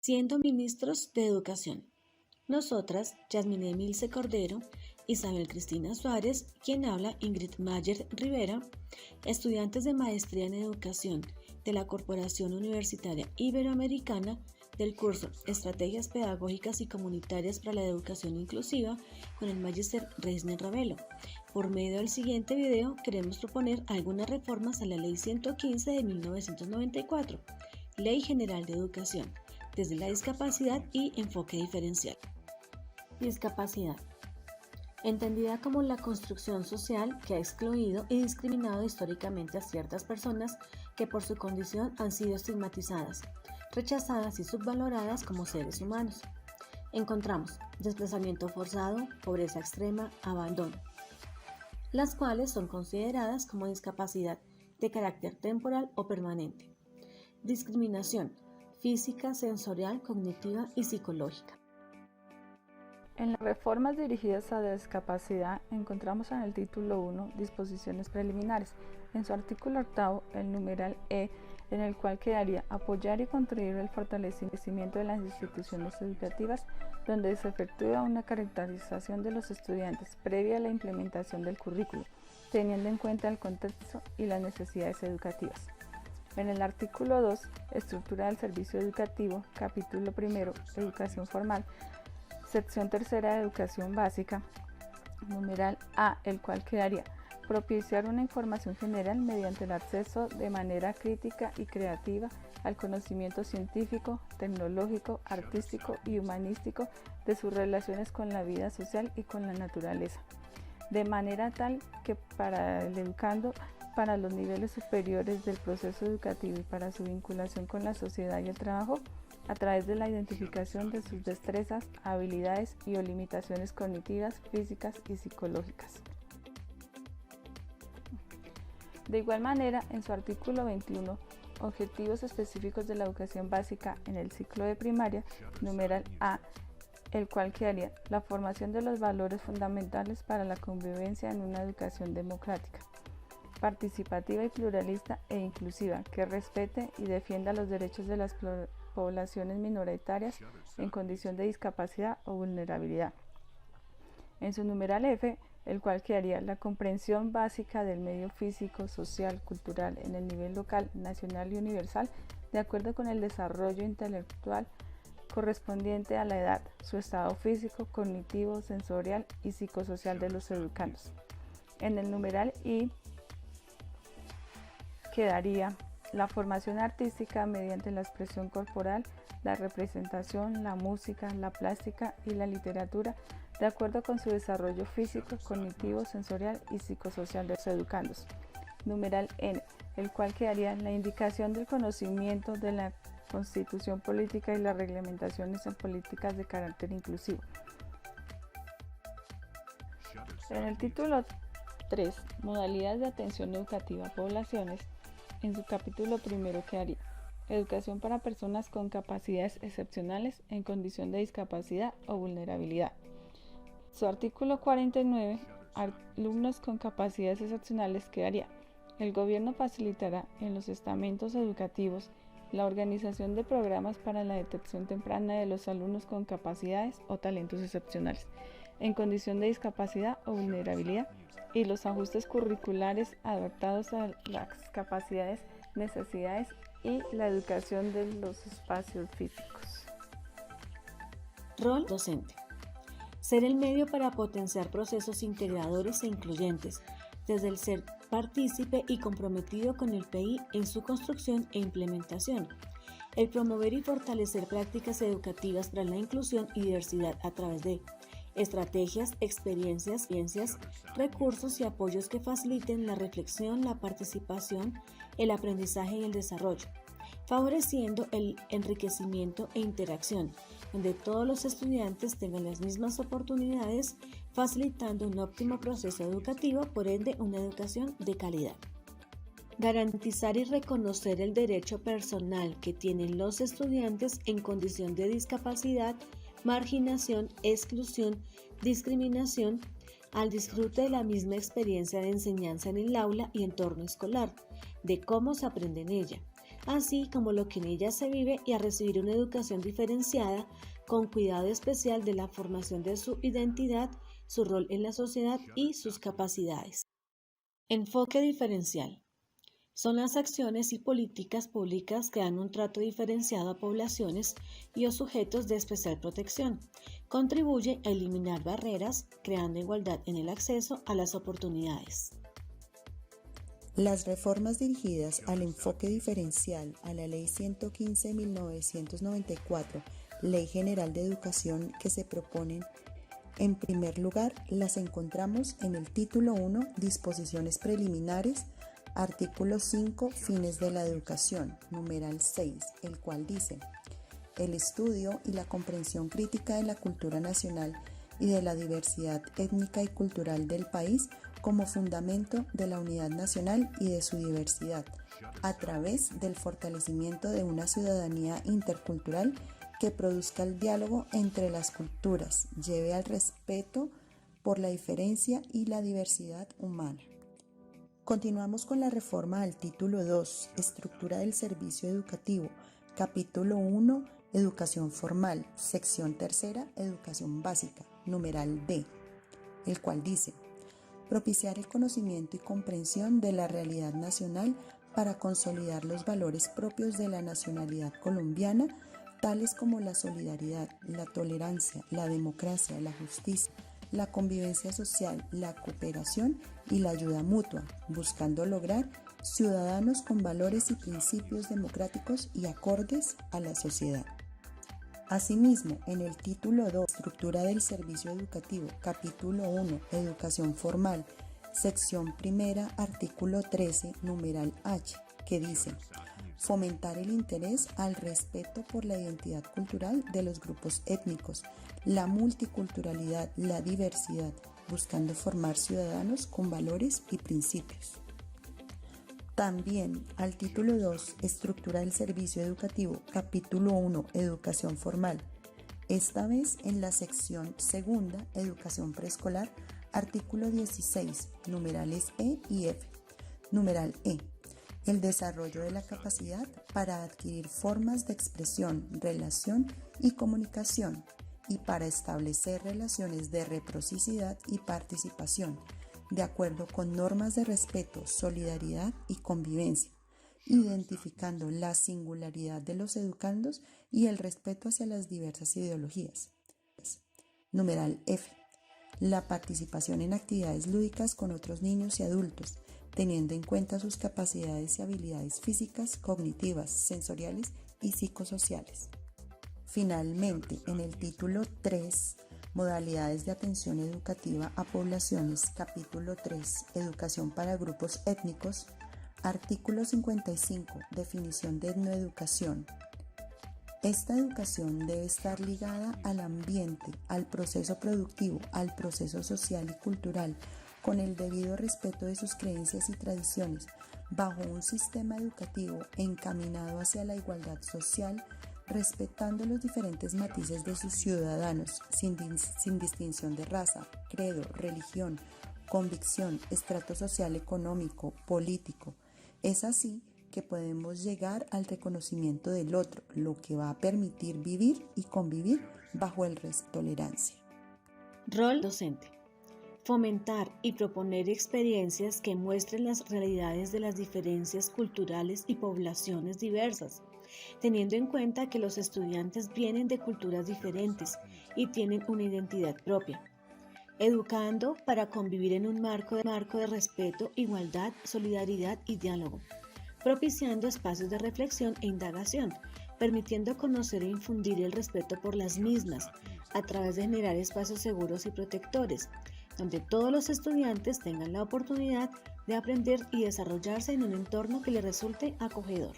siendo ministros de Educación. Nosotras, Yasmine Emilce Cordero, Isabel Cristina Suárez, quien habla Ingrid Mayer Rivera, estudiantes de Maestría en Educación de la Corporación Universitaria Iberoamericana del curso Estrategias Pedagógicas y Comunitarias para la Educación Inclusiva con el Magíster Reisner Ravelo. Por medio del siguiente video queremos proponer algunas reformas a la Ley 115 de 1994, Ley General de Educación, desde la discapacidad y enfoque diferencial. Discapacidad. Entendida como la construcción social que ha excluido y discriminado históricamente a ciertas personas que por su condición han sido estigmatizadas, rechazadas y subvaloradas como seres humanos. Encontramos desplazamiento forzado, pobreza extrema, abandono, las cuales son consideradas como discapacidad de carácter temporal o permanente. Discriminación física, sensorial, cognitiva y psicológica. En las reformas dirigidas a la discapacidad encontramos en el título 1 disposiciones preliminares. En su artículo 8, el numeral E, en el cual quedaría apoyar y contribuir al fortalecimiento de las instituciones educativas, donde se efectúa una caracterización de los estudiantes previa a la implementación del currículo, teniendo en cuenta el contexto y las necesidades educativas. En el artículo 2, estructura del servicio educativo, capítulo 1, educación formal, sección 3 de educación básica, numeral A, el cual quedaría propiciar una información general mediante el acceso de manera crítica y creativa al conocimiento científico, tecnológico, artístico y humanístico de sus relaciones con la vida social y con la naturaleza, de manera tal que para el educando, para los niveles superiores del proceso educativo y para su vinculación con la sociedad y el trabajo, a través de la identificación de sus destrezas, habilidades y o limitaciones cognitivas, físicas y psicológicas. De igual manera, en su artículo 21, Objetivos específicos de la educación básica en el ciclo de primaria, numeral A, el cual quedaría la formación de los valores fundamentales para la convivencia en una educación democrática, participativa y pluralista e inclusiva, que respete y defienda los derechos de las poblaciones minoritarias en condición de discapacidad o vulnerabilidad. En su numeral F, el cual quedaría la comprensión básica del medio físico, social, cultural en el nivel local, nacional y universal, de acuerdo con el desarrollo intelectual correspondiente a la edad, su estado físico, cognitivo, sensorial y psicosocial de los educandos. En el numeral I quedaría la formación artística mediante la expresión corporal, la representación, la música, la plástica y la literatura, de acuerdo con su desarrollo físico, cognitivo, sensorial y psicosocial de los educandos. Numeral N, el cual quedaría la indicación del conocimiento de la Constitución política y las reglamentaciones en políticas de carácter inclusivo. En el título 3, modalidades de atención educativa a poblaciones, en su capítulo 1 quedaría educación para personas con capacidades excepcionales en condición de discapacidad o vulnerabilidad. Su artículo 49, alumnos con capacidades excepcionales, quedaría el gobierno facilitará en los estamentos educativos la organización de programas para la detección temprana de los alumnos con capacidades o talentos excepcionales en condición de discapacidad o vulnerabilidad y los ajustes curriculares adaptados a las capacidades, necesidades y la educación de los espacios físicos. Rol docente. Ser el medio para potenciar procesos integradores e incluyentes, desde el ser partícipe y comprometido con el PI en su construcción e implementación. El promover y fortalecer prácticas educativas para la inclusión y diversidad a través de estrategias, experiencias, ciencias, recursos y apoyos que faciliten la reflexión, la participación, el aprendizaje y el desarrollo, favoreciendo el enriquecimiento e interacción, donde todos los estudiantes tengan las mismas oportunidades, facilitando un óptimo proceso educativo, por ende una educación de calidad. Garantizar y reconocer el derecho personal que tienen los estudiantes en condición de discapacidad, marginación, exclusión, discriminación, al disfrute de la misma experiencia de enseñanza en el aula y entorno escolar, de cómo se aprende en ella, así como lo que en ella se vive, y a recibir una educación diferenciada con cuidado especial de la formación de su identidad, su rol en la sociedad y sus capacidades. Enfoque diferencial. Son las acciones y políticas públicas que dan un trato diferenciado a poblaciones y o sujetos de especial protección. Contribuye a eliminar barreras, creando igualdad en el acceso a las oportunidades. Las reformas dirigidas al enfoque diferencial a la Ley 115 de 1994, Ley General de Educación, que se proponen, en primer lugar, las encontramos en el título 1, Disposiciones Preliminares, artículo 5, Fines de la Educación, numeral 6, el cual dice: el estudio y la comprensión crítica de la cultura nacional y de la diversidad étnica y cultural del país como fundamento de la unidad nacional y de su diversidad, a través del fortalecimiento de una ciudadanía intercultural que produzca el diálogo entre las culturas, lleve al respeto por la diferencia y la diversidad humana. Continuamos con la reforma al título 2, Estructura del Servicio Educativo, capítulo 1, Educación Formal, sección 3, Educación Básica, numeral D, el cual dice: propiciar el conocimiento y comprensión de la realidad nacional para consolidar los valores propios de la nacionalidad colombiana, tales como la solidaridad, la tolerancia, la democracia, la justicia, la convivencia social, la cooperación y la ayuda mutua, buscando lograr ciudadanos con valores y principios democráticos y acordes a la sociedad. Asimismo, en el título 2, Estructura del Servicio Educativo, capítulo 1, Educación Formal, sección 1, artículo 13, numeral H, que dice: fomentar el interés al respeto por la identidad cultural de los grupos étnicos, la multiculturalidad, la diversidad, buscando formar ciudadanos con valores y principios. También al título 2, Estructura del Servicio Educativo, capítulo 1, Educación Formal, esta vez en la sección 2, Educación Preescolar, artículo 16, numerales E y F. Numeral E: el desarrollo de la capacidad para adquirir formas de expresión, relación y comunicación, y para establecer relaciones de reciprocidad y participación, de acuerdo con normas de respeto, solidaridad y convivencia, identificando la singularidad de los educandos y el respeto hacia las diversas ideologías. Numeral F: la participación en actividades lúdicas con otros niños y adultos, teniendo en cuenta sus capacidades y habilidades físicas, cognitivas, sensoriales y psicosociales. Finalmente, en el título 3, Modalidades de atención educativa a poblaciones, capítulo 3, Educación para grupos étnicos, artículo 55, Definición de etnoeducación. Esta educación debe estar ligada al ambiente, al proceso productivo, al proceso social y cultural, con el debido respeto de sus creencias y tradiciones, bajo un sistema educativo encaminado hacia la igualdad social, respetando los diferentes matices de sus ciudadanos, sin distinción de raza, credo, religión, convicción, estrato social, económico, político. Es así que podemos llegar al reconocimiento del otro, lo que va a permitir vivir y convivir bajo el respeto y tolerancia. Rol docente. Fomentar y proponer experiencias que muestren las realidades de las diferencias culturales y poblaciones diversas, teniendo en cuenta que los estudiantes vienen de culturas diferentes y tienen una identidad propia. Educando para convivir en un marco de respeto, igualdad, solidaridad y diálogo, propiciando espacios de reflexión e indagación, permitiendo conocer e infundir el respeto por las mismas, a través de generar espacios seguros y protectores, donde todos los estudiantes tengan la oportunidad de aprender y desarrollarse en un entorno que les resulte acogedor.